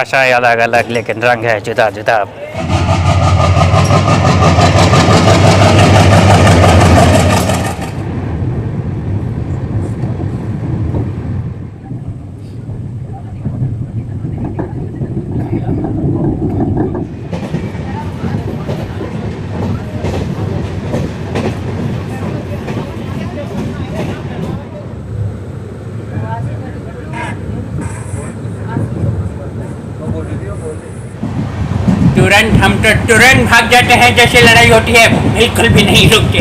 भाषाएं अलग अलग लेकिन रंग है जुदा जुदा। तुरंत हम तो तुरंत भाग जाते हैं, जैसे लड़ाई होती है बिल्कुल भी नहीं रुकते।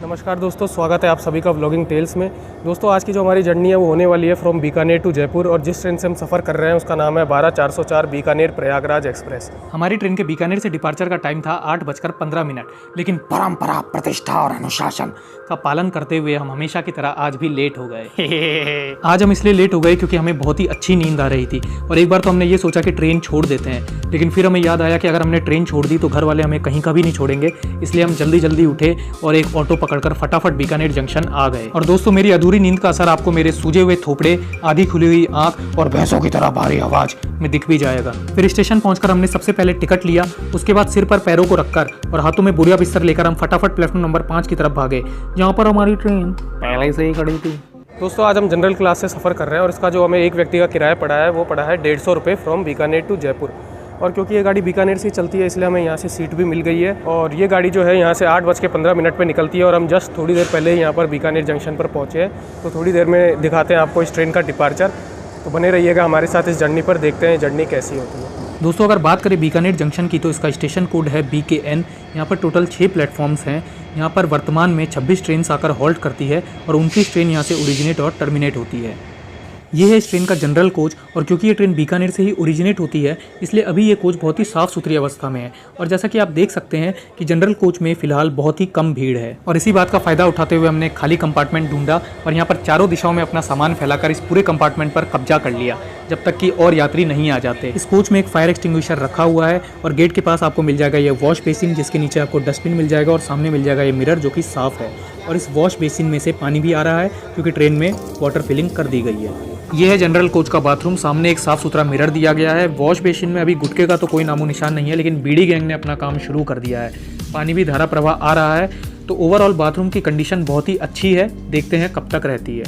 नमस्कार दोस्तों, स्वागत है आप सभी का व्लॉगिंग टेल्स में। दोस्तों आज की जो हमारी जर्नी है वो होने वाली है फ्रॉम बीकानेर टू जयपुर, और जिस ट्रेन से हम सफ़र कर रहे हैं उसका नाम है 12404 बीकानेर प्रयागराज एक्सप्रेस। हमारी ट्रेन के बीकानेर से डिपार्चर का टाइम था 8:15, लेकिन परंपरा, प्रतिष्ठा और अनुशासन का पालन करते हुए हम हमेशा की तरह आज भी लेट हो गए। आज हम इसलिए लेट हो गए क्योंकि हमें बहुत ही अच्छी नींद आ रही थी, और एक बार तो हमने ये सोचा कि ट्रेन छोड़ देते हैं, लेकिन फिर हमें याद आया कि अगर हमने ट्रेन छोड़ दी तो घर वाले हमें कहीं का भी नहीं छोड़ेंगे। इसलिए हम जल्दी जल्दी उठे और एक ऑटो पकड़कर फटाफट बीकानेर जंक्शन आ गए। और दोस्तों मेरी अधूरी नींद का असर आपको मेरे सूजे हुए थोपड़े, आधी खुली हुई आंख और भैंसों की तरह भारी आवाज में दिख भी जाएगा। फिर स्टेशन पहुंचकर हमने सबसे पहले टिकट लिया, उसके बाद सिर पर पैरों को रखकर और हाथों में बोरिया बिस्तर लेकर हम फटाफट प्लेटफॉर्म नंबर 5 की तरफ भागे, जहाँ पर हमारी ट्रेन पहले से ही खड़ी थी। दोस्तों आज हम जनरल क्लास से सफ़र कर रहे हैं, और इसका जो हमें एक व्यक्ति का किराया पड़ा है वो पड़ा है 150 रुपये फ्रॉम बीकानेर टू जयपुर। और क्योंकि ये गाड़ी बीकानेर से चलती है इसलिए हमें यहाँ से सीट भी मिल गई है, और ये गाड़ी जो है यहाँ से 8:15 पे निकलती है, और हम जस्ट थोड़ी देर पहले ही यहाँ पर बीकानेर जंक्शन पर पहुँचे हैं। तो थोड़ी देर में दिखाते हैं आपको इस ट्रेन का डिपार्चर, तो बने रहिएगा हमारे साथ इस जर्नी पर, देखते हैं जर्नी कैसी होती है। दोस्तों अगर बात करें बीकानेर जंक्शन की तो इसका स्टेशन कोड है BKN। यहाँ पर टोटल 6 प्लेटफॉर्म्स हैं। यहाँ पर वर्तमान में 26 ट्रेन आकर हॉल्ट करती है और 29 ट्रेन यहाँ से ओरिजिनेट और टर्मिनेट होती है। ये है इस ट्रेन का जनरल कोच, और क्योंकि ये ट्रेन बीकानेर से ही ओरिजिनेट होती है इसलिए अभी ये कोच बहुत ही साफ़ सुथरी अवस्था में है। और जैसा कि आप देख सकते हैं कि जनरल कोच में फ़िलहाल बहुत ही कम भीड़ है, और इसी बात का फ़ायदा उठाते हुए हमने खाली कंपार्टमेंट ढूंढा और यहाँ पर चारों दिशाओं में अपना सामान फैलाकर इस पूरे कंपार्टमेंट पर कब्जा कर लिया, जब तक कि और यात्री नहीं आ जाते। इस कोच में एक फायर एक्सटिंग्विशर रखा हुआ है, और गेट के पास आपको मिल जाएगा ये वॉश बेसिन, जिसके नीचे आपको डस्टबिन मिल जाएगा, और सामने मिल जाएगा ये मिरर जो कि साफ़ है। और इस वॉश बेसिन में से पानी भी आ रहा है क्योंकि ट्रेन में वाटर फिलिंग कर दी गई है। यह है जनरल कोच का बाथरूम, सामने एक साफ सुथरा मिरर दिया गया है। वॉश बेसिन में अभी गुटके का तो कोई नामो निशान नहीं है, लेकिन बीड़ी गैंग ने अपना काम शुरू कर दिया है। पानी भी धारा प्रवाह आ रहा है, तो ओवरऑल बाथरूम की कंडीशन बहुत ही अच्छी है। देखते हैं कब तक रहती है।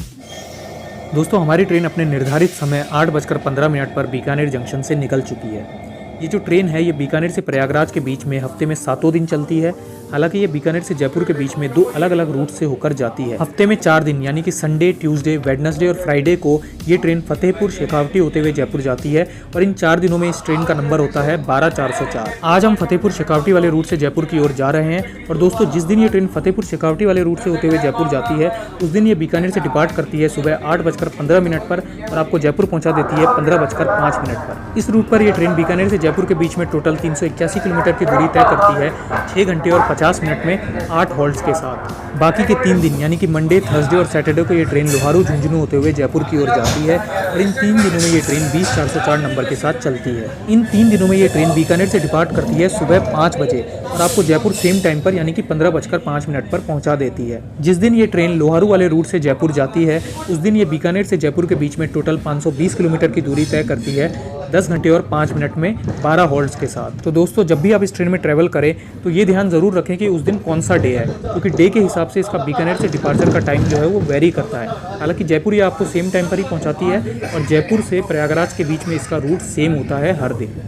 दोस्तों हमारी ट्रेन अपने निर्धारित समय 8:15 पर बीकानेर जंक्शन से निकल चुकी है। ये जो ट्रेन है ये बीकानेर से प्रयागराज के बीच में हफ्ते में 7 दिन चलती है। हालांकि ये बीकानेर से जयपुर के बीच में 2 अलग अलग रूट से होकर जाती है। हफ्ते में 4 दिन यानी कि संडे, ट्यूसडे, वेडनेसडे और फ्राइडे को ये ट्रेन फतेहपुर शेखावटी होते हुए जयपुर जाती है, और इन 4 दिनों में इस ट्रेन का नंबर होता है 12404। आज हम फतेहपुर शेखावटी वाले रूट से जयपुर की ओर जा रहे हैं, और दोस्तों जिस दिन ये ट्रेन फतेहपुर शेखावटी वाले रूट से होते हुए जयपुर जाती है उस दिन ये बीकानेर से डिपार्ट करती है सुबह 8:15 पर, और आपको जयपुर पहुंचा देती है 15:05 पर। इस रूट पर यह ट्रेन बीकानेर से जयपुर के बीच में टोटल 381 किलोमीटर की दूरी तय करती है 6 घंटे और 50 मिनट में 8 हॉल्ट्स के साथ। बाकी के 3 दिन यानी कि मंडे, थर्सडे और सैटरडे को ये ट्रेन लोहारू झुंझुनू होते हुए जयपुर की ओर जाती है, और इन 3 दिनों में ये ट्रेन 20404 नंबर के साथ चलती है। इन 3 दिनों में ये ट्रेन बीकानेर से डिपार्ट करती है सुबह 5 बजे, और आपको जयपुर सेम टाइम पर यानी कि 15:05 पर पहुंचा देती है। जिस दिन ये ट्रेन लोहारू वाले रूट से जयपुर जाती है उस दिन ये बीकानेर से जयपुर के बीच में टोटल 520 किलोमीटर की दूरी तय करती है 10 घंटे और 5 मिनट में 12 हॉल्ट्स के साथ। तो दोस्तों जब भी आप इस ट्रेन में ट्रैवल करें तो ये ध्यान ज़रूर रखें कि उस दिन कौन सा डे है, क्योंकि डे के हिसाब से इसका बीकानेर से डिपार्चर का टाइम जो है वो वेरी करता है। हालांकि जयपुर ये आपको सेम टाइम पर ही पहुंचाती है, और जयपुर से प्रयागराज के बीच में इसका रूट सेम होता है हर दिन।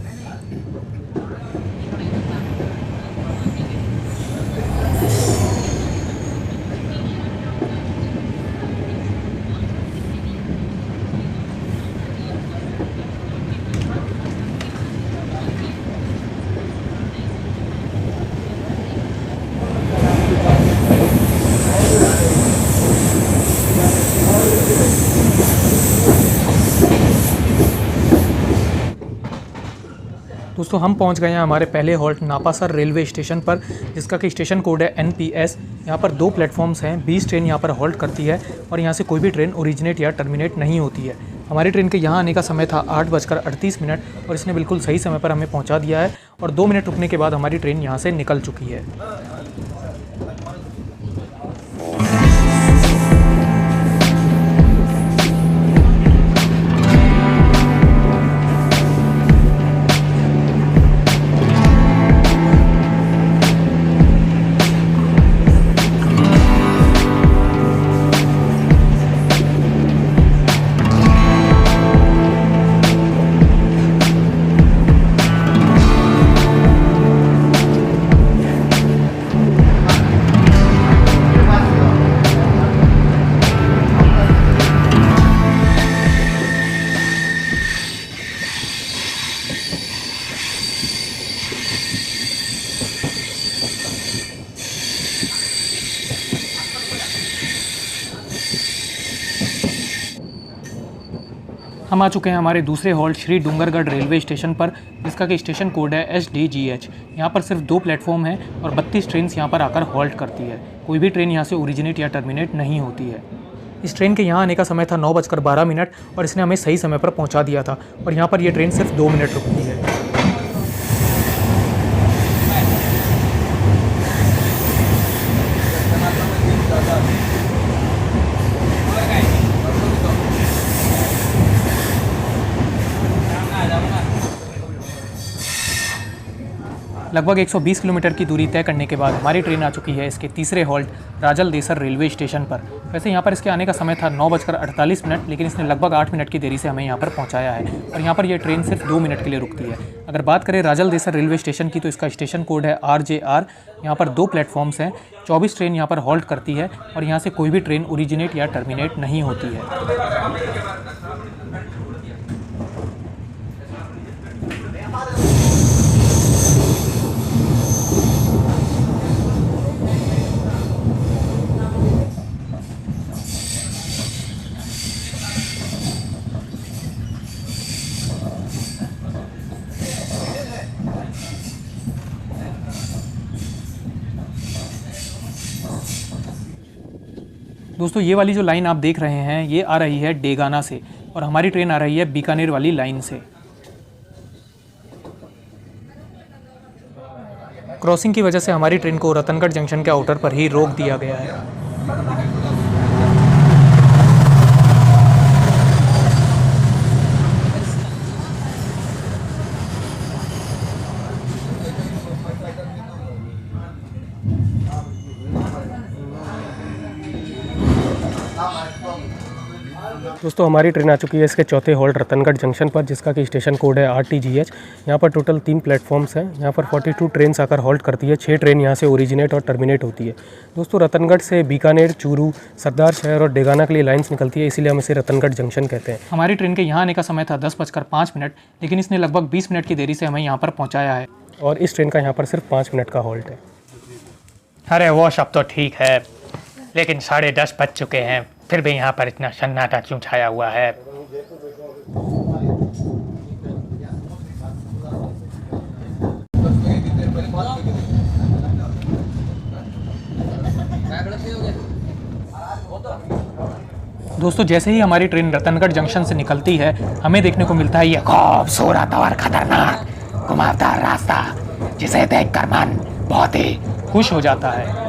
दोस्तों हम पहुंच गए हैं हमारे पहले हॉल्ट नापासर रेलवे स्टेशन पर, जिसका कि स्टेशन कोड है NPS। यहाँ पर 2 प्लेटफॉर्म्स हैं, 20 ट्रेन यहाँ पर हॉल्ट करती है, और यहाँ से कोई भी ट्रेन ओरिजिनेट या टर्मिनेट नहीं होती है। हमारी ट्रेन के यहाँ आने का समय था 8:38, और इसने बिल्कुल सही समय पर हमें पहुँचा दिया है, और 2 मिनट रुकने के बाद हमारी ट्रेन यहाँ से निकल चुकी है। हम आ चुके हैं हमारे दूसरे halt Shri Dungargarh railway station पर, जिसका कि स्टेशन कोड है SDGH। यहाँ पर सिर्फ 2 प्लेटफॉर्म हैं और 32 ट्रेन यहाँ पर आकर हॉल्ट करती है। कोई भी ट्रेन यहाँ से ओरिजिनेट या टर्मिनेट नहीं होती है। इस ट्रेन के यहाँ आने का समय था 9:12 और इसने हमें सही समय पर पहुँचा दिया था और यहाँ पर यह ट्रेन सिर्फ 2 मिनट रुकती है। लगभग 120 किलोमीटर की दूरी तय करने के बाद हमारी ट्रेन आ चुकी है इसके तीसरे हॉल्ट राजल देसर रेलवे स्टेशन पर। वैसे यहाँ पर इसके आने का समय था 9:48, लेकिन इसने लगभग 8 मिनट की देरी से हमें यहाँ पर पहुँचाया है और यहाँ पर यह ट्रेन सिर्फ 2 मिनट के लिए रुकती है। अगर बात करें राजल देसर रेलवे स्टेशन की तो इसका स्टेशन कोड है RJR। यहाँ पर 2 प्लेटफॉर्म्स हैं, 24 ट्रेन यहाँ पर हॉल्ट करती है और यहाँ से कोई भी ट्रेन ओरिजिनेट या टर्मिनेट नहीं होती है। दोस्तों ये वाली जो लाइन आप देख रहे हैं ये आ रही है डेगाना से और हमारी ट्रेन आ रही है बीकानेर वाली लाइन से। क्रॉसिंग की वजह से हमारी ट्रेन को रतनगढ़ जंक्शन के आउटर पर ही रोक दिया गया है। दोस्तों हमारी ट्रेन आ चुकी है इसके चौथे हॉल्ट रतनगढ़ जंक्शन पर, जिसका कि स्टेशन कोड है RTGH। यहाँ पर टोटल 3 प्लेटफॉर्म्स हैं। यहाँ पर 42 ट्रेन आकर हॉल्ट करती है। 6 ट्रेन यहाँ से ओरिजिनेट और टर्मिनेट होती है। दोस्तों रतनगढ़ से बीकानेर, चूरू, सरदार शहर और डेगाना के लिए लाइन्स निकलती है, इसीलिए हम इसे रतनगढ़ जंक्शन कहते हैं। हमारी ट्रेन के यहाँ आने का समय था 10:05, लेकिन इसने लगभग 20 मिनट की देरी से हमें यहाँ पर पहुँचाया है और इस ट्रेन का यहाँ पर सिर्फ 5 मिनट का हॉल्ट है। अरे वो सब तो ठीक है, लेकिन 10:30 बज चुके हैं, फिर भी यहाँ पर इतना सन्नाटा क्यों छाया हुआ है? दोस्तों जैसे ही हमारी ट्रेन रतनगढ़ जंक्शन से निकलती है हमें देखने को मिलता है ये खूबसूरत और खतरनाक घुमावदार रास्ता, जिसे देखकर मन बहुत ही खुश हो जाता है।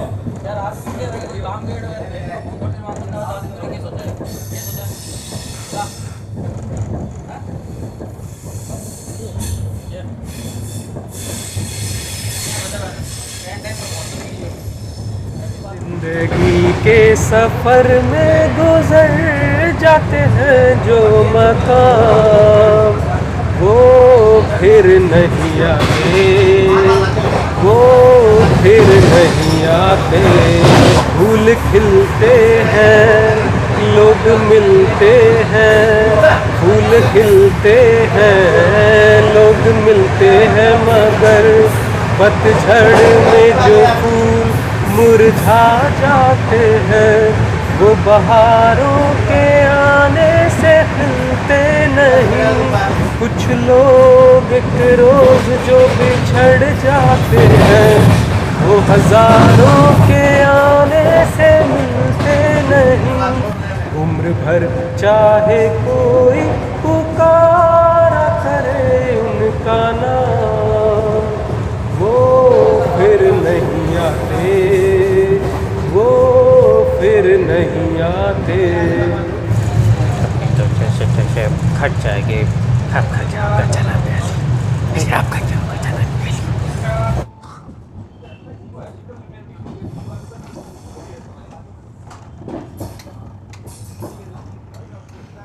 जिंदगी के सफर में गुजर जाते हैं जो मकाम, वो फिर नहीं आते, वो फिर नहीं आते। फूल खिलते हैं, लोग मिलते हैं, फूल खिलते हैं, लोग मिलते हैं, मगर पतझड़ में जो फूल मुरझा जाते हैं वो बहारों के आने से खिलते नहीं। कुछ लोग एक रोज जो बिछड़ जाते हैं वो हजारों के आने से मिलते नहीं। उम्र भर चाहे कोई पुकारा करे उनका नाम, वो फिर नहीं आते, वो फिर नहीं आते। तो जैसे खट जाएंगे, आप खट जाओगे चला पहले, आप खट जाओगे चला पहले।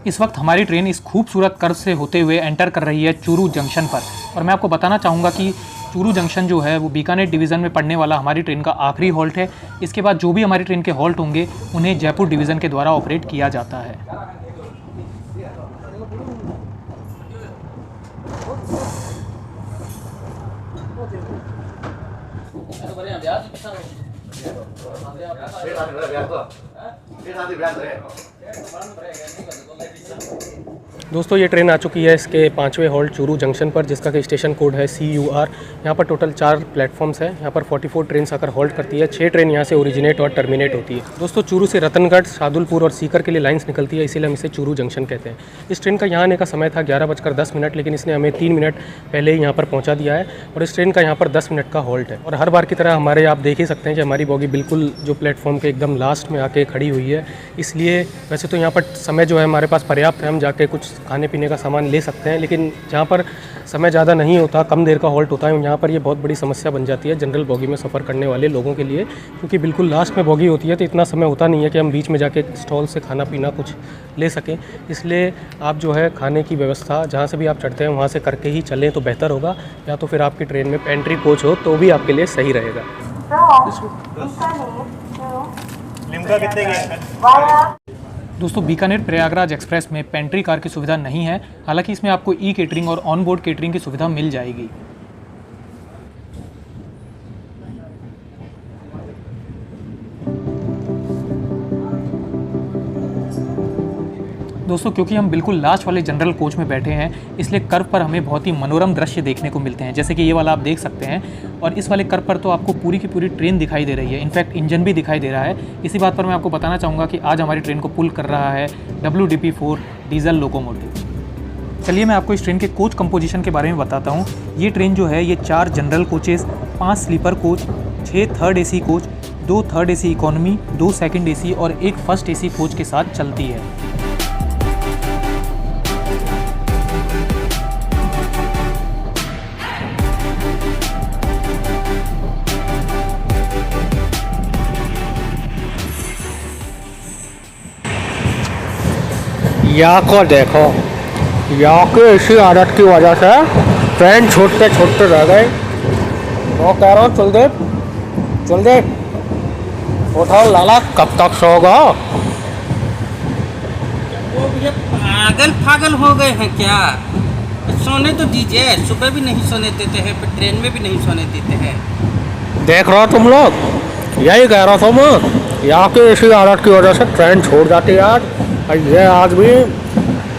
इस वक्त हमारी ट्रेन इस खूबसूरत कर्व से होते हुए एंटर कर रही है चूरू जंक्शन पर और मैं आपको बताना चाहूँगा कि चूरू जंक्शन जो है वो बीकानेर डिवीज़न में पड़ने वाला हमारी ट्रेन का आखिरी हॉल्ट है। इसके बाद जो भी हमारी ट्रेन के हॉल्ट होंगे उन्हें जयपुर डिवीज़न के द्वारा ऑपरेट किया जाता है। दोस्तों ये ट्रेन आ चुकी है इसके 5वें हॉल्ट चूरू जंक्शन पर, जिसका कि स्टेशन कोड है CUR। यहाँ पर टोटल 4 प्लेटफॉर्म्स हैं। यहाँ पर 44 ट्रेन आकर हॉल्ट करती है। 6 ट्रेन यहाँ से ओरिजिनेट और टर्मिनेट होती है। दोस्तों चूरू से रतनगढ़, शादुलपुर और सीकर के लिए लाइन्स निकलती है, इसीलिए हम इसे चूरू जंक्शन कहते हैं। इस ट्रेन का यहाँ आने का समय था 11:10, लेकिन इसने हमें 3 मिनट पहले ही यहाँ पर पहुँचा दिया है। और इस ट्रेन का यहाँ पर 10 मिनट का हॉल्ट है। और हर बार की तरह हमारे आप देख ही सकते हैं कि हमारी बॉगी बिल्कुल जो प्लेटफॉर्म के एकदम लास्ट में आके खड़ी हुई है। इसलिए वैसे तो यहाँ पर समय जो है हमारे पास पर्याप्त है, हम जाके कुछ खाने पीने का सामान ले सकते हैं, लेकिन जहाँ पर समय ज़्यादा नहीं होता, कम देर का हॉल्ट होता है, यहाँ पर ये बहुत बड़ी समस्या बन जाती है जनरल बॉगी में सफ़र करने वाले लोगों के लिए, क्योंकि बिल्कुल लास्ट में बॉगी होती है तो इतना समय होता नहीं है कि हम बीच में जाके स्टॉल से खाना पीना कुछ ले सकें। इसलिए आप जो है खाने की व्यवस्था जहाँ से भी आप चढ़ते हैं वहाँ से करके ही चलें तो बेहतर होगा, या तो फिर आपकी ट्रेन में पेंट्री कोच हो तो भी आपके लिए सही रहेगा। लिम्का कितने दोस्तों बीकानेर प्रयागराज एक्सप्रेस में पेंट्री कार की सुविधा नहीं है, हालांकि इसमें आपको ई केटरिंग और ऑन बोर्ड केटरिंग की सुविधा मिल जाएगी। दोस्तों क्योंकि हम बिल्कुल लास्ट वाले जनरल कोच में बैठे हैं, इसलिए कर्व पर हमें बहुत ही मनोरम दृश्य देखने को मिलते हैं, जैसे कि ये वाला आप देख सकते हैं। और इस वाले कर्व पर तो आपको पूरी की पूरी ट्रेन दिखाई दे रही है, इनफैक्ट इंजन भी दिखाई दे रहा है। इसी बात पर मैं आपको बताना चाहूँगा कि आज हमारी ट्रेन को पुल कर रहा है WDP4 डीजल लोकोमोटिव। चलिए मैं आपको इस ट्रेन के कोच कंपोजिशन के बारे में बताता हूँ। ये ट्रेन जो है ये 4 general coaches, 5 sleeper coach, 6 third AC coach, 2 third AC economy, 2 second AC और 1 फर्स्ट AC कोच के साथ चलती है। यहाँ को देखो, यहाँ की इसी आदत की वजह से ट्रेन छूटते छूटते रह गए। वो कह रहा हूँ चल दे उठाओ लाला, कब तक सोगा? वो भैया पागल हो गए हैं क्या? सोने तो दीजिए, सुबह भी नहीं सोने देते हैं, फिर ट्रेन में भी नहीं सोने देते हैं। देख रहे हो तुम लोग, यही कह रहा था मैं, यहाँ की इसी आदत की वजह से ट्रेन छूट जाती है। आज ये आदमी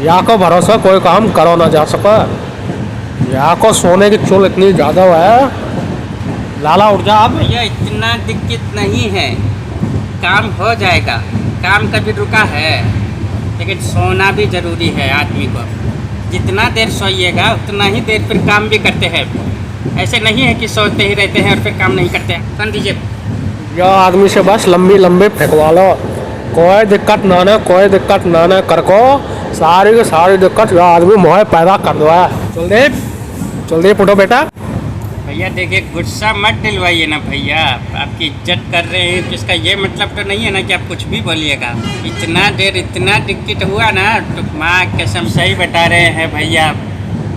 यहाँ को भरोसा कोई काम करो ना जा सका। यहाँ को सोने की चुल इतनी ज़्यादा है। लाला उठ जा आप। भैया इतना दिक्कत नहीं है, काम हो जाएगा। काम कभी रुका है, लेकिन सोना भी ज़रूरी है आदमी को। जितना देर सोइएगा उतना ही देर फिर काम भी करते हैं। ऐसे नहीं है कि सोते ही रहते हैं और फिर काम नहीं करते हैं। सुन दीजिए, यह आदमी से बस लंबी फेंकवा लो, कोई दिक्कत ना ना कर को सारी की सारी दिक्कत यह आदमी मोह पैदा कर दो है। चल दे पुटो बेटा। भैया देखिए गुस्सा मत दिलवाइए ना भैया, आपकी इज्जत कर रहे हैं तो इसका ये मतलब तो नहीं है ना कि आप कुछ भी बोलिएगा। इतना देर इतना दिक्कत हुआ ना तो माँ कसम सही बता रहे हैं भैया,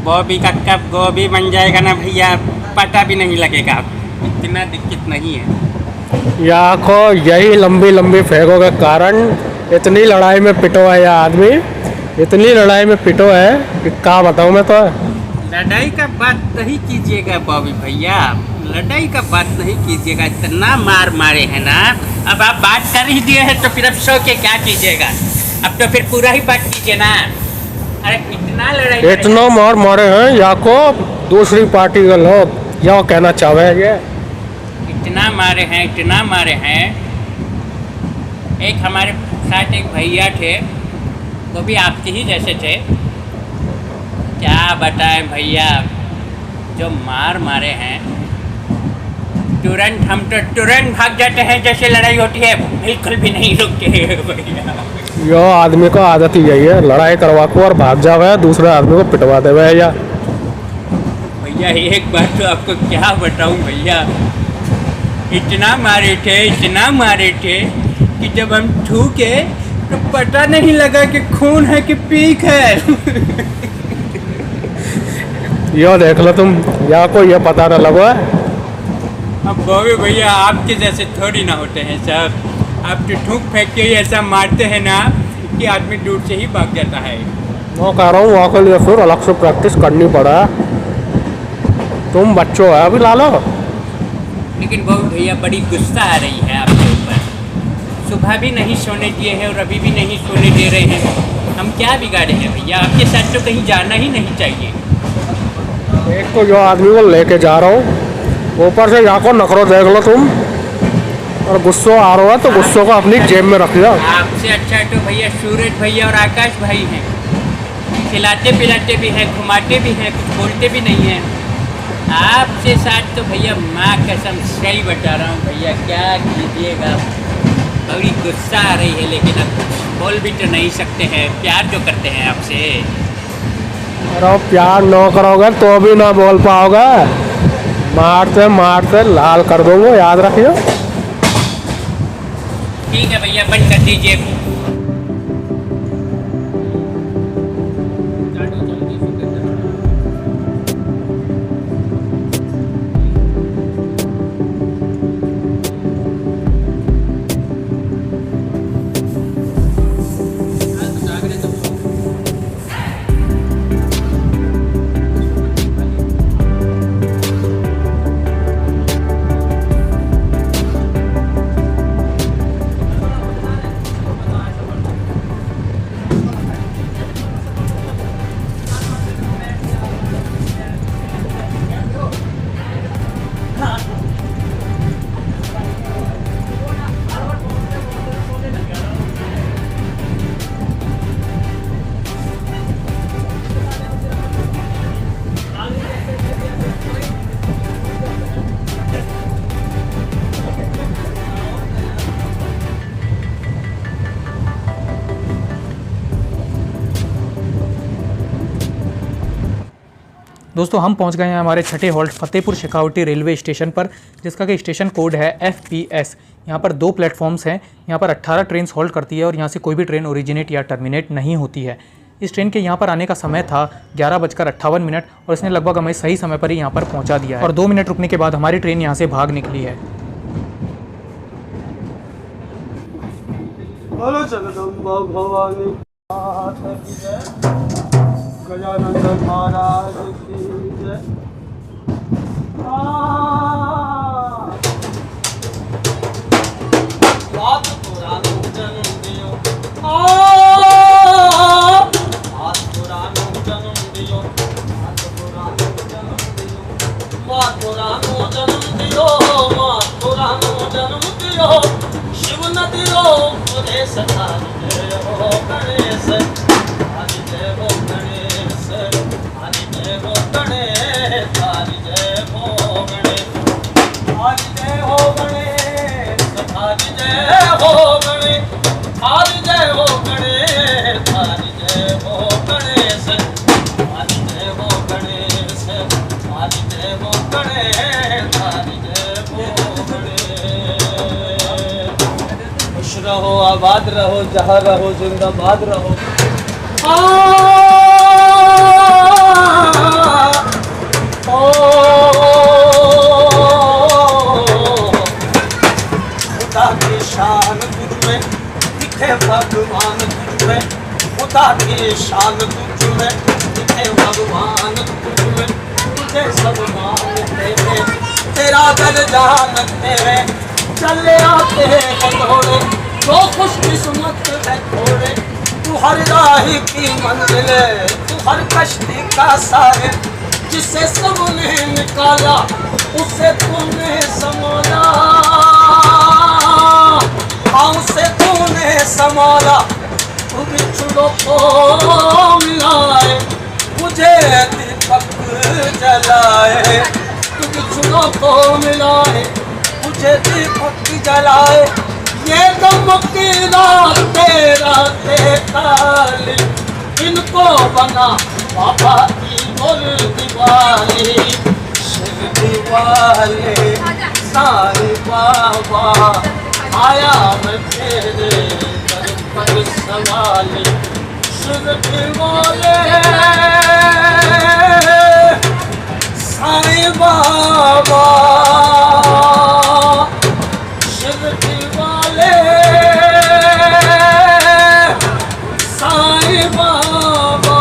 गोभी का कब गोभी बन जाएगा ना भैया, पता भी नहीं लगेगा। इतना दिक्कत नहीं है। यहाँ को यही लंबी फेंकों के कारण इतनी लड़ाई में पिटो है यह आदमी, इतनी लड़ाई में पिटो है कि क्या बताऊँ मैं तो। लड़ाई का बात नहीं कीजिएगा बॉबी भैया, लड़ाई का बात नहीं कीजिएगा। इतना मार मारे हैं ना, अब आप बात कर ही दिए हैं तो फिर अब सो के क्या कीजिएगा? अब तो फिर पूरा ही बात कीजिए ना। अरे इतना लड़ाई, इतना मार मारे हैं यहाँ को दूसरी पार्टी के लोग, यह कहना चाहे ये इतना मारे हैं। एक हमारे साथ एक भैया थे, वो भी आपके ही जैसे थे। क्या बताएं भैया, जो मारे हैं तुरंत हम तो तुरंत भाग जाते हैं, जैसे लड़ाई होती है बिल्कुल भी नहीं रुकते हैं भैया। यह आदमी का आदत ही यही है, लड़ाई करवा को और भाग जावे, दूसरे आदमी को पिटवा देवे। या भैया एक बात तो आपको क्या बताऊं भैया, इतना मारे थे कि जब हम छूके तो पता नहीं लगा कि खून है कि पीक है। यो देख लो तुम, या को ये पता न लगा। अब बॉबी भैया आपके जैसे थोड़ी ना होते हैं सब, आप तो ठूक फेंक के ही ऐसा मारते हैं ना कि आदमी दूर से ही भाग जाता है। मैं कह रहा हूँ वहाँ के लिए फिर अलग से प्रैक्टिस करनी पड़ा। तुम बच्चों है अभी ला लो, लेकिन बहुत भैया बड़ी गुस्सा आ रही है आपके ऊपर। सुबह भी नहीं सोने दिए हैं और अभी भी नहीं सोने दे रहे हैं। हम क्या बिगाड़े हैं भैया? आपके साथ तो कहीं जाना ही नहीं चाहिए। एक तो जो आदमी को लेके जा रहा हूँ, ऊपर से यहाँ को नखरो देख लो तुम, और गुस्सो आ रहा है तो गुस्सों को अपनी जेब में रख लिया। आपसे अच्छा तो भैया सूरज भैया और आकाश भाई हैं। खिलाते पिलाते भी हैं, घुमाते भी हैं, कुछ बोलते भी नहीं हैं। आपसे साथ तो भैया माँ कसम सही बता रहा हूँ भैया, क्या कीजिएगा। बड़ी गुस्सा आ रही है, लेकिन अब कुछ बोल भी तो नहीं सकते हैं। प्यार जो करते हैं आपसे। अरे प्यार न करोगे तो भी ना बोल पाओगे, मारते मारते लाल कर दूंगा, याद रखिए। ठीक है भैया, बंद कर दीजिए। दोस्तों हम पहुंच गए हैं हमारे छठे halt Fatehpur Shekhawati railway station पर, जिसका कि स्टेशन कोड है FPS। यहाँ पर 2 प्लेटफॉर्म्स हैं। यहाँ पर 18 ट्रेन हॉल्ट करती है और यहाँ से कोई भी ट्रेन ओरिजिनेट या टर्मिनेट नहीं होती है। इस ट्रेन के यहाँ पर आने का समय था 11:58 और इसने लगभग हमें सही समय पर ही यहाँ पर पहुँचा दिया है। और 2 मिनट रुकने के बाद हमारी ट्रेन यहाँ से भाग निकली है। बोलो जगदम्बा भवानी गजानंद महाराज की जय। बात पुरानो जन्म दियो, बात पुरानो जन्म दियो, बात पुरानो जन्म दियो, बात पुरानो जन्म दियो, बात पुरानो जन्म दियो। शिव नदियो मुझे सदा जय हो गणेश, आज जय हो गणेश, आज जय हो गणेश, आज जय हो गणेश, आज जय हो गणेश, आज जय हो गणेश, आज जय हो गणेश, आज जय हो गणेश, आज जय हो गणेश, आज जय हो गणेश, आज जय हो गणेश। खुश रहो, आबाद रहो, जहाँ रहो, जिंदाबाद रहो। खुदा की शान तुझ में दिखे भगवान तुझ में, खुदा की शान तुझ में दिखे भगवान तुझ में। तुझे सब मानते हैं, तेरा दर जानते हैं, चले आते हैं बंदोड़े, जो खुशकिस्मत है थोड़े। तू हर राह की मंजिल, तू हर कश्ती का साहिल, जिसे सबने निकाला उसे तूने संभाला, हाँ उसे तूने संभाला। तू बिछड़ों को मिलाए, मुझे दीपक जलाए, तू बिछड़ों को मिलाए, मुझे दीपक जलाए। ये गम की रातें रातें काली, इनको बना बाबा की गुल दिवाली। शिव दिवाली साईं बाबा, आया मैं तेरे दर पर सवाली। शिव दिवाली साईं बाबा, शिव दिवाले साईं बाबा।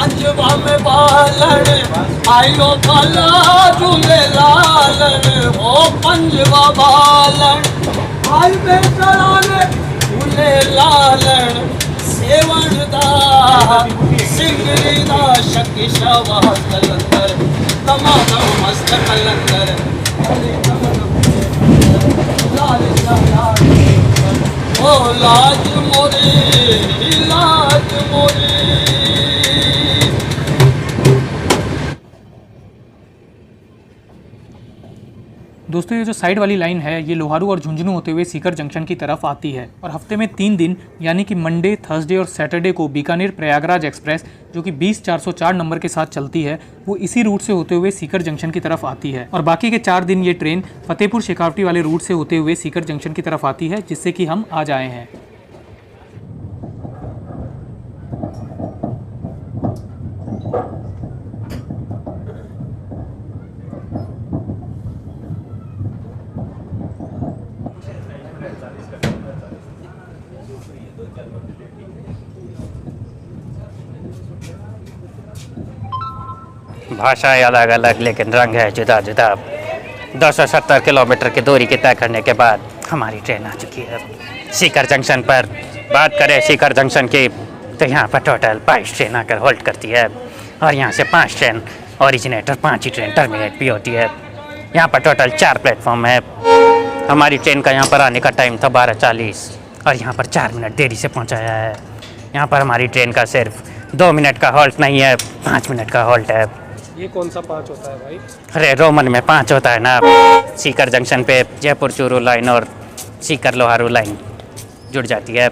पंजवा में बालन आयो भला झूले लालन ओ पंजवा बालन आई बेचाराने झूले लालन सेवनदार सिंगरीदा शकी शवा कलंदर तमाम मस्त कलंदर ओ लाज मोरी लाज मोरी। दोस्तों ये जो साइड वाली लाइन है ये लोहारू और झुंझुनू होते हुए सीकर जंक्शन की तरफ आती है और हफ्ते में 3 दिन यानी कि मंडे, थर्सडे और सैटरडे को बीकानेर प्रयागराज एक्सप्रेस जो कि 20-404 नंबर के साथ चलती है वो इसी रूट से होते हुए सीकर जंक्शन की तरफ आती है और बाकी के 4 दिन ये ट्रेन फतेहपुर शेखावटी वाले रूट से होते हुए सीकर जंक्शन की तरफ आती है, जिससे कि हम आज आए हैं। भाषाएं अलग अलग लेकिन रंग है जुदा जुदा। 270 किलोमीटर की दूरी की तय करने के बाद हमारी ट्रेन आ चुकी है सीकर जंक्शन पर। बात करें सीकर जंक्शन की तो यहाँ पर टोटल 22 ट्रेन आकर होल्ड करती है और यहाँ से 5 ट्रेन ओरिजिनेटर, 5 ही ट्रेन टर्मिनेट भी होती है। यहाँ पर टोटल 4 प्लेटफॉर्म है। हमारी ट्रेन का यहाँ पर आने का टाइम था 12:40 और यहाँ पर 4 मिनट देरी से पहुँचाया है। यहाँ पर हमारी ट्रेन का सिर्फ 2 मिनट का हॉल्ट नहीं है, 5 मिनट का हॉल्ट है। ये कौन सा 5 होता है भाई? अरे रोमन में 5 होता है ना। सीकर जंक्शन पे जयपुर चूरू लाइन और सीकर लोहारू लाइन जुड़ जाती है।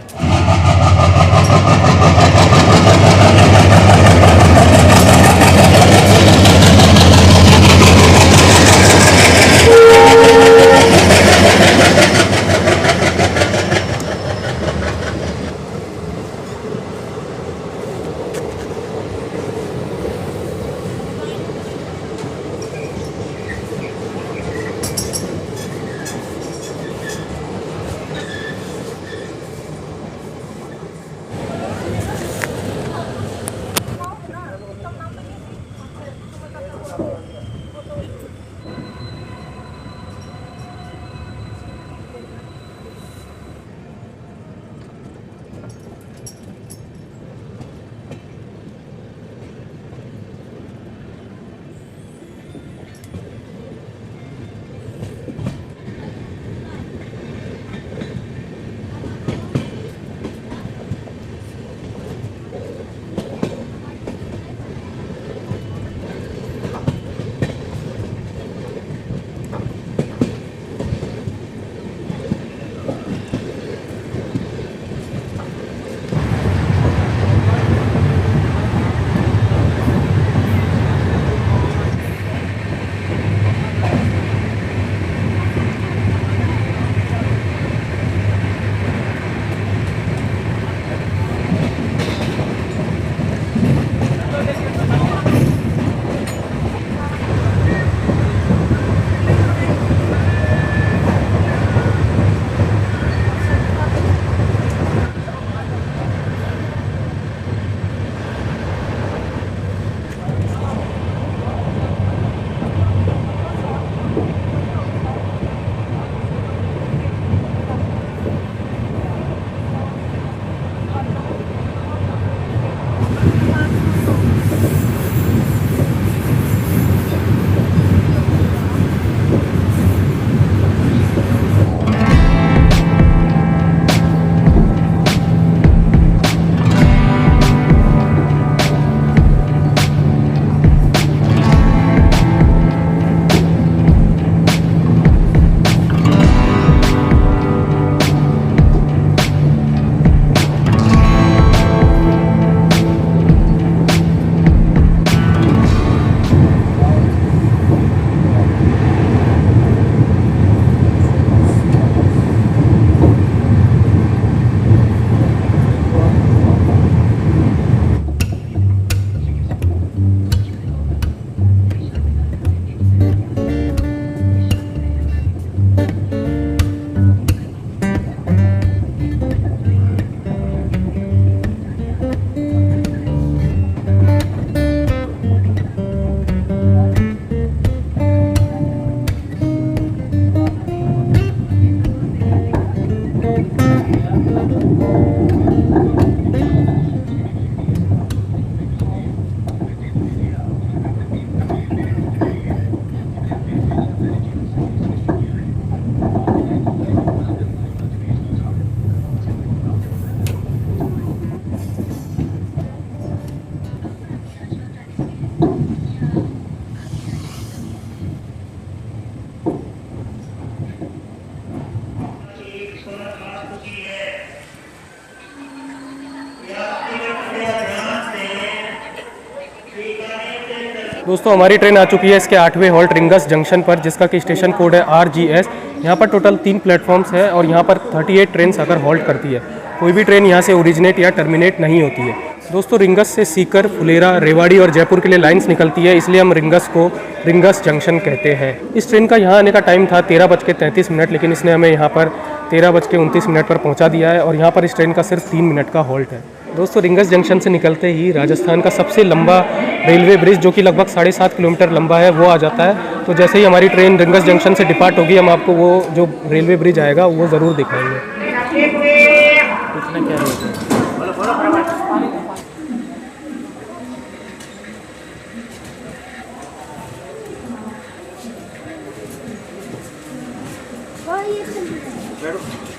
दोस्तों हमारी ट्रेन आ चुकी है इसके 8वें हॉल्ट रिंगस जंक्शन पर, जिसका कि स्टेशन कोड है RGS। यहाँ पर टोटल 3 प्लेटफॉर्म्स है और यहाँ पर 38 ट्रेन आकर हॉल्ट करती है। कोई भी ट्रेन यहाँ से ओरिजिनेट या टर्मिनेट नहीं होती है। दोस्तों रिंगस से सीकर, फुलेरा, रेवाड़ी और जयपुर के लिए लाइंस निकलती है, इसलिए हम रिंगस को रिंगस जंक्शन कहते हैं। इस ट्रेन का यहाँ आने का टाइम था 13:33, लेकिन इसने हमें यहाँ पर 13:29 पर पहुँचा दिया है और यहाँ पर इस ट्रेन का सिर्फ 3 मिनट का हॉल्ट है। दोस्तों रिंगस जंक्शन से निकलते ही राजस्थान का सबसे लंबा रेलवे ब्रिज, जो कि लगभग 7.5 किलोमीटर लंबा है, वो आ जाता है। तो जैसे ही हमारी ट्रेन रिंगस जंक्शन से डिपार्ट होगी, हम आपको वो जो रेलवे ब्रिज आएगा वो ज़रूर दिखाएंगे।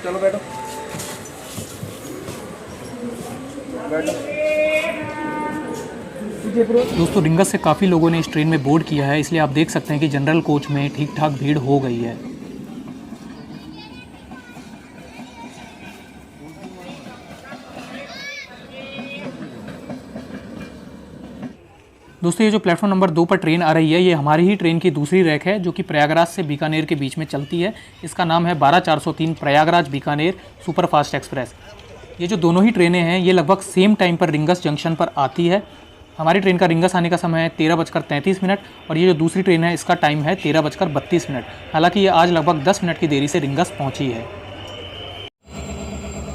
चलो बैठो। दोस्तों रिंगस से काफ़ी लोगों ने इस ट्रेन में बोर्ड किया है, इसलिए आप देख सकते हैं कि जनरल कोच में ठीक ठाक भीड़ हो गई है। दोस्तों ये जो प्लेटफॉर्म नंबर 2 पर ट्रेन आ रही है, ये हमारी ही ट्रेन की दूसरी रैक है, जो कि प्रयागराज से बीकानेर के बीच में चलती है। इसका नाम है 12403 प्रयागराज बीकानेर सुपरफास्ट एक्सप्रेस। ये जो दोनों ही ट्रेनें हैं, ये लगभग सेम टाइम पर रिंगस जंक्शन पर आती है। हमारी ट्रेन का रिंगस आने का समय है 13:33 और ये जो दूसरी ट्रेन है इसका टाइम है 13:32। हालांकि ये आज लगभग 10 मिनट की देरी से रिंगस पहुंची है।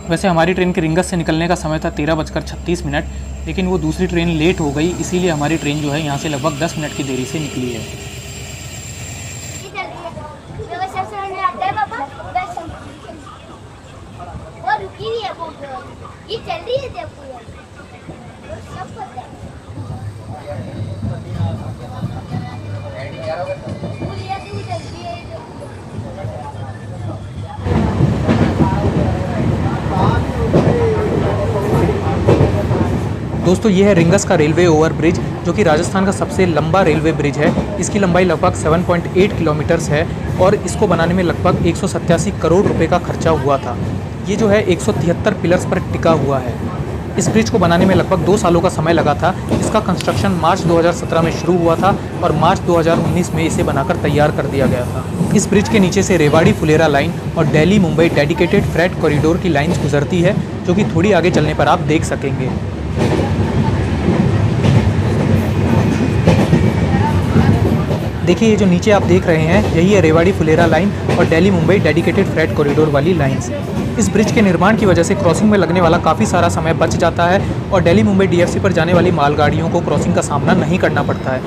वैसे हमारी ट्रेन के रिंगस से निकलने का समय था 13:36, लेकिन वो दूसरी ट्रेन लेट हो गई, इसीलिए हमारी ट्रेन जो है यहाँ से लगभग 10 मिनट की देरी से निकली है। ये चल रही है जयपुर, सब पता है। दोस्तों ये है रिंगस का रेलवे ओवर ब्रिज, जो कि राजस्थान का सबसे लंबा रेलवे ब्रिज है। इसकी लंबाई लगभग 7.8 किलोमीटर्स है और इसको बनाने में लगभग 187 करोड़ रुपए का खर्चा हुआ था। ये जो है 173 पिलर्स पर टिका हुआ है। इस ब्रिज को बनाने में लगभग 2 सालों का समय लगा था। इसका कंस्ट्रक्शन मार्च 2017 में शुरू हुआ था और मार्च 2019 में इसे बनाकर तैयार कर दिया गया था। इस ब्रिज के नीचे से रेवाड़ी फुलेरा लाइन और Delhi Mumbai dedicated freight corridor की लाइन्स गुजरती है, जो कि थोड़ी आगे चलने पर आप देख सकेंगे। देखिए ये जो नीचे आप देख रहे हैं, यही है रेवाड़ी फुलेरा लाइन और Delhi Mumbai dedicated freight corridor वाली लाइन्स। इस ब्रिज के निर्माण की वजह से क्रॉसिंग में लगने वाला काफ़ी सारा समय बच जाता है और दिल्ली मुंबई DFC पर जाने वाली मालगाड़ियों को क्रॉसिंग का सामना नहीं करना पड़ता है।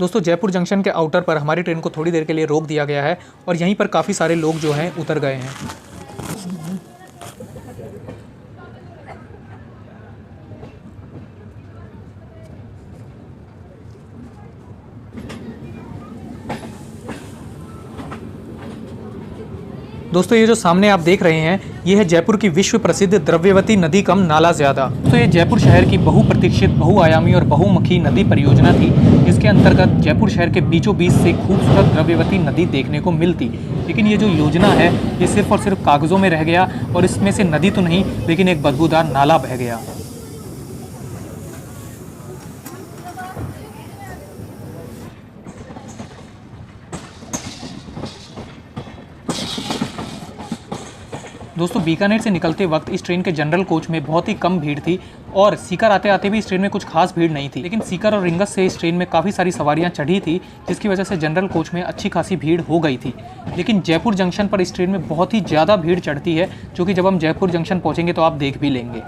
दोस्तों जयपुर जंक्शन के आउटर पर हमारी ट्रेन को थोड़ी देर के लिए रोक दिया गया है और यहीं पर काफ़ी सारे लोग जो हैं उतर गए हैं। दोस्तों ये जो सामने आप देख रहे हैं ये है जयपुर की विश्व प्रसिद्ध द्रव्यवती नदी कम नाला ज़्यादा। तो ये जयपुर शहर की बहुप्रतीक्षित बहुआयामी और बहुमुखी नदी परियोजना थी जिसके अंतर्गत जयपुर शहर के बीचों बीच से खूबसूरत द्रव्यवती नदी देखने को मिलती। लेकिन ये जो योजना है ये सिर्फ और सिर्फ कागज़ों में रह गया और इसमें से नदी तो नहीं लेकिन एक बदबूदार नाला बह गया। दोस्तों बीकानेर से निकलते वक्त इस ट्रेन के जनरल कोच में बहुत ही कम भीड़ थी और सीकर आते आते भी इस ट्रेन में कुछ खास भीड़ नहीं थी। लेकिन सीकर और रिंगस से इस ट्रेन में काफ़ी सारी सवारियां चढ़ी थी जिसकी वजह से जनरल कोच में अच्छी खासी भीड़ हो गई थी। लेकिन जयपुर जंक्शन पर इस ट्रेन में बहुत ही ज़्यादा भीड़ चढ़ती है जो कि जब हम जयपुर जंक्शन पहुँचेंगे तो आप देख भी लेंगे।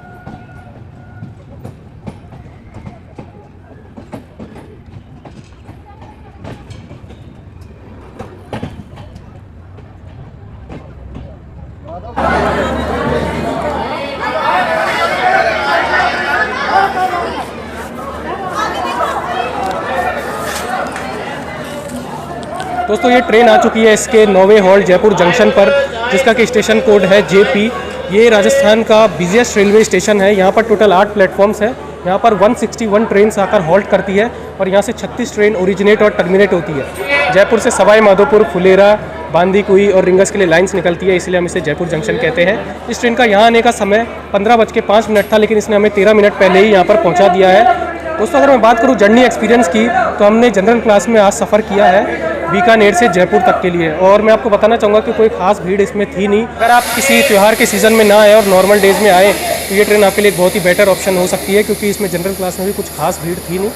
दोस्तों ये ट्रेन आ चुकी है इसके 9वें हॉल्ट जयपुर जंक्शन पर जिसका कि स्टेशन कोड है JP। ये राजस्थान का बिजिएस्ट रेलवे स्टेशन है। यहाँ पर टोटल 8 प्लेटफॉर्म्स हैं। यहाँ पर 161 ट्रेन आकर हॉल्ट करती है और यहाँ से 36 ट्रेन ओरिजिनेट और टर्मिनेट होती है। जयपुर से सवाई माधोपुर, फुलेरा, बांदीकुई और रिंगस के लिए लाइन्स निकलती है, इसलिए हम इसे जयपुर जंक्शन कहते हैं। इस ट्रेन का यहाँ आने का समय 15:05 था लेकिन इसने हमें 13 मिनट पहले ही यहाँ पर पहुँचा दिया है। दोस्तों अगर मैं बात करूँ जर्नी एक्सपीरियंस की तो हमने जनरल क्लास में आज सफ़र किया है बीकानेर से जयपुर तक के लिए और मैं आपको बताना चाहूँगा कि कोई खास भीड़ इसमें थी नहीं। अगर आप किसी त्यौहार के सीज़न में ना आए और नॉर्मल डेज़ में आए तो ये ट्रेन आपके लिए एक बहुत ही बेटर ऑप्शन हो सकती है क्योंकि इसमें जनरल क्लास में भी कुछ खास भीड़ थी नहीं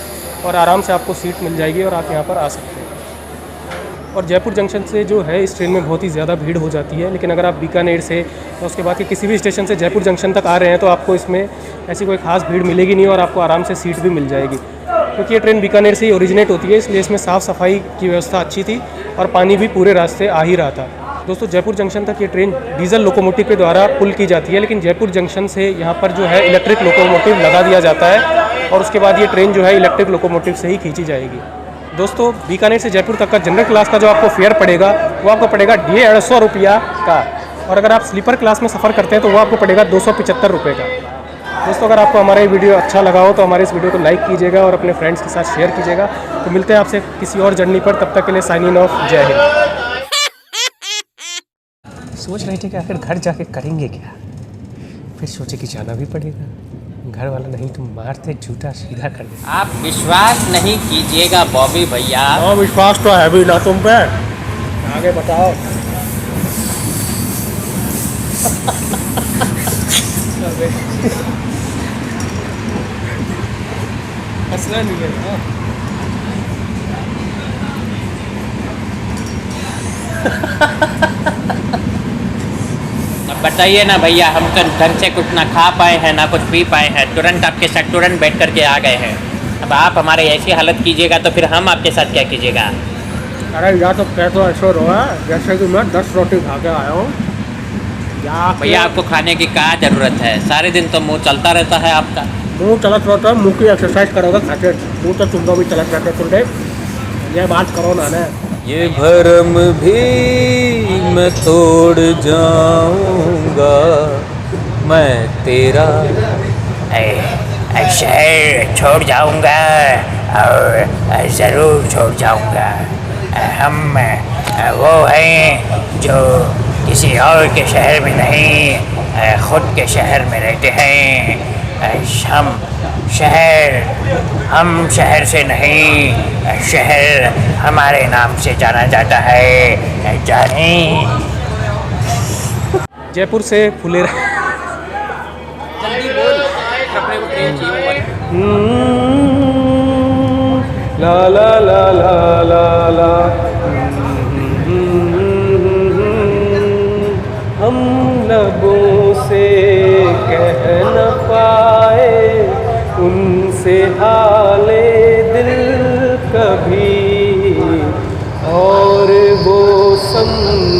और आराम से आपको सीट मिल जाएगी और आप यहाँ पर आ सकते हैं। और जयपुर जंक्शन से जो है इस ट्रेन में बहुत ही ज़्यादा भीड़ हो जाती है। लेकिन अगर आप बीकानेर से और उसके बाद के किसी भी स्टेशन से जयपुर जंक्शन तक आ रहे हैं तो आपको इसमें ऐसी कोई खास भीड़ मिलेगी नहीं और आपको आराम से सीट भी मिल जाएगी क्योंकि ये ट्रेन बीकानेर से ही ओरिजिनेट होती है, इसलिए इसमें साफ़ सफाई की व्यवस्था अच्छी थी और पानी भी पूरे रास्ते आ ही रहा था। दोस्तों जयपुर जंक्शन तक ये ट्रेन डीजल लोकोमोटिव के द्वारा पुल की जाती है लेकिन जयपुर जंक्शन से यहाँ पर जो है इलेक्ट्रिक लोकोमोटिव लगा दिया जाता है और उसके बाद ये ट्रेन जो है इलेक्ट्रिक लोकोमोटिव से ही खींची जाएगी। दोस्तों बीकानेर से जयपुर तक का जनरल क्लास का जो आपको फेयर पड़ेगा वो आपको पड़ेगा 150 रुपया का और अगर आप स्लीपर क्लास में सफ़र करते हैं तो वो आपको पड़ेगा 275 रुपये का। दोस्तों अगर आपको हमारा ये वीडियो अच्छा लगा हो तो हमारे इस वीडियो को लाइक कीजिएगा और अपने फ्रेंड्स के साथ शेयर कीजिएगा। तो मिलते हैं आपसे किसी और जर्नी पर, तब तक के लिए साइनिंग ऑफ, जय हिंद। सोच रहे थे कि आखिर घर जाके करेंगे क्या, फिर सोचे कि जाना भी पड़ेगा। घर वाला नहीं तो मारते झूठा सीधा कर दे। आप विश्वास नहीं कीजिएगा बॉबी भैया। हाँ विश्वास तो है भी ना तुम पे। आगे बताओ। हंसना नहीं है। अब बताइए ना भैया, हम तो ढंग से कुछ ना खा पाए हैं ना कुछ पी पाए हैं, तुरंत आपके साथ तुरंत बैठ करके आ गए हैं। अब आप हमारे ऐसी हालत कीजिएगा तो फिर हम आपके साथ क्या कीजिएगा। अरे या तो कह तो ऐसा रहा जैसे कि मैं 10 रोटी खा के आया हूँ। भैया आपको खाने की क्या ज़रूरत है, सारे दिन तो मुंह चलता रहता है आपका। मुँह चलत रहता है, मुँह की एक्सरसाइज करोगे खाते मुँह तो तुमको भी चलत रहते तुम ये बात करो ना। ये भरम भी मैं तोड़ जाऊंगा, मैं तेरा शहर छोड़ जाऊंगा और ज़रूर छोड़ जाऊंगा। हम वो हैं जो किसी और के शहर में नहीं ख़ुद के शहर में रहते हैं। हम शहर से नहीं, शहर हमारे नाम से जाना जाता है। जाने जयपुर से फुलेरा ला ला ला ला ला ला हम लबों से कह न पाए उनसे हाले दिल कभी। वन्दे